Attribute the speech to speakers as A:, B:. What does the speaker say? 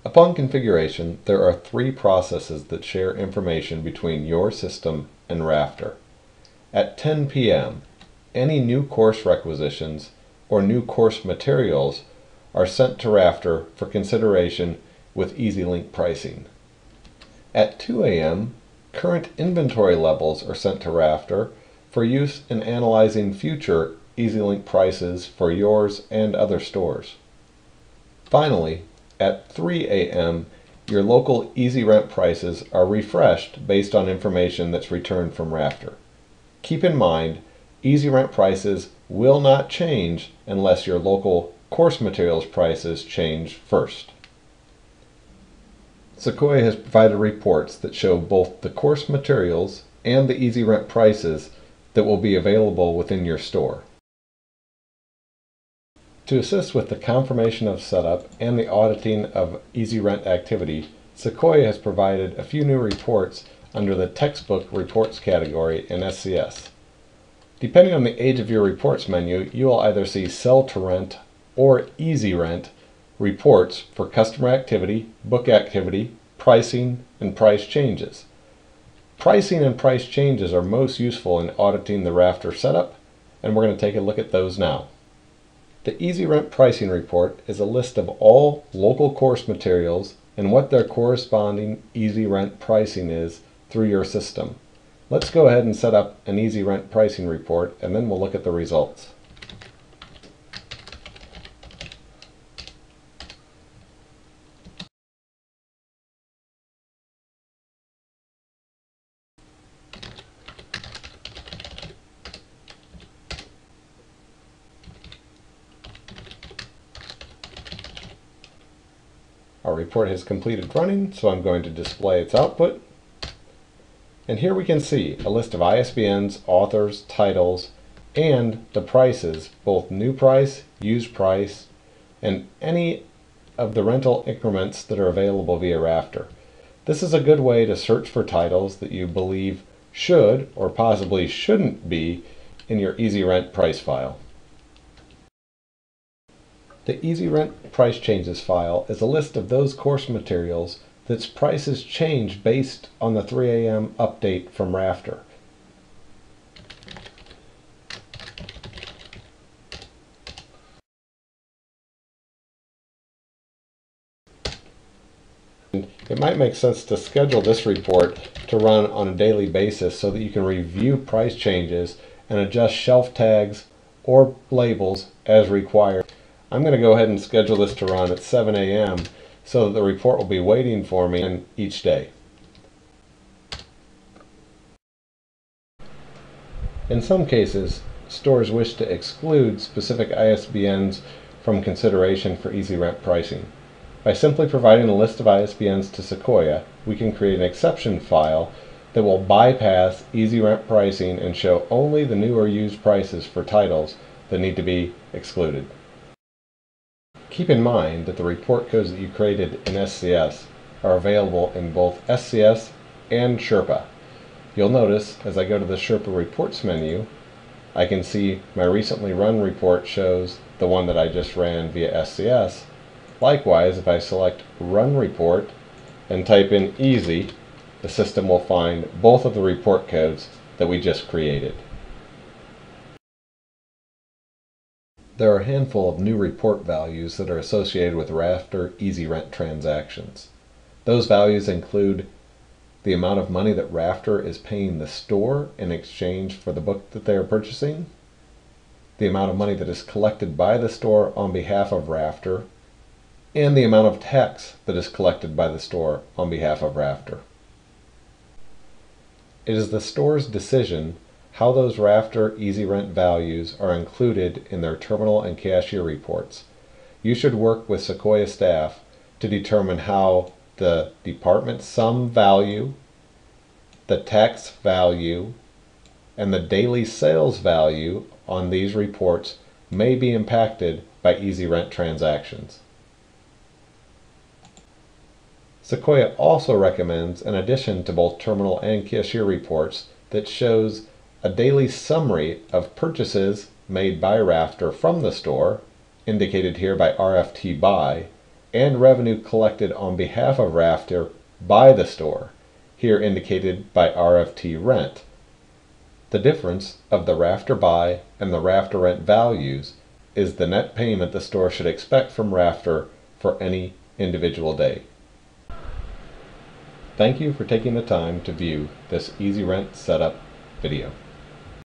A: Upon configuration, there are three processes that share information between your system and Rafter. At 10 p.m., any new course requisitions or new course materials are sent to Rafter for consideration with EasyLink pricing. At 2 a.m., current inventory levels are sent to Rafter for use in analyzing future EasyLink prices for yours and other stores. Finally, at 3 a.m., your local EasyRent prices are refreshed based on information that's returned from Rafter. Keep in mind, EasyRent prices will not change unless your local course materials prices change first. Sequoia has provided reports that show both the course materials and the EasyRent prices that will be available within your store. To assist with the confirmation of setup and the auditing of EasyRent activity, Sequoia has provided a few new reports under the Textbook Reports category in SCS. Depending on the age of your reports menu, you will either see Sell to Rent or EasyRent reports for customer activity, book activity, pricing, and price changes. Pricing and price changes are most useful in auditing the Rafter setup, and we're going to take a look at those now. The EasyRent pricing report is a list of all local course materials and what their corresponding EasyRent pricing is through your system. Let's go ahead and set up an EasyRent pricing report, and then we'll look at the results. Our report has completed running, so I'm going to display its output. And here we can see a list of ISBNs, authors, titles, and the prices, both new price, used price, and any of the rental increments that are available via Rafter. This is a good way to search for titles that you believe should or possibly shouldn't be in your EasyRent price file. The EasyRent price changes file is a list of those course materials that's prices change based on the 3 a.m. update from Rafter. It might make sense to schedule this report to run on a daily basis so that you can review price changes and adjust shelf tags or labels as required. I'm going to go ahead and schedule this to run at 7 a.m. so that the report will be waiting for me each day. In some cases, stores wish to exclude specific ISBNs from consideration for EasyRent pricing. By simply providing a list of ISBNs to Sequoia, we can create an exception file that will bypass EasyRent pricing and show only the new or used prices for titles that need to be excluded. Keep in mind that the report codes that you created in SCS are available in both SCS and Sherpa. You'll notice as I go to the Sherpa Reports menu, I can see my recently run report shows the one that I just ran via SCS. Likewise, if I select Run Report and type in Easy, the system will find both of the report codes that we just created. There are a handful of new report values that are associated with Rafter EasyRent transactions. Those values include the amount of money that Rafter is paying the store in exchange for the book that they are purchasing, the amount of money that is collected by the store on behalf of Rafter, and the amount of tax that is collected by the store on behalf of Rafter. It is the store's decision how those Rafter EasyRent values are included in their terminal and cashier reports. You should work with Sequoia staff to determine how the department sum value, the tax value, and the daily sales value on these reports may be impacted by EasyRent transactions. Sequoia also recommends an addition to both terminal and cashier reports that shows a daily summary of purchases made by Rafter from the store, indicated here by RFT buy, and revenue collected on behalf of Rafter by the store, here indicated by RFT rent. The difference of the Rafter buy and the Rafter rent values is the net payment the store should expect from Rafter for any individual day. Thank you for taking the time to view this EasyRent setup video.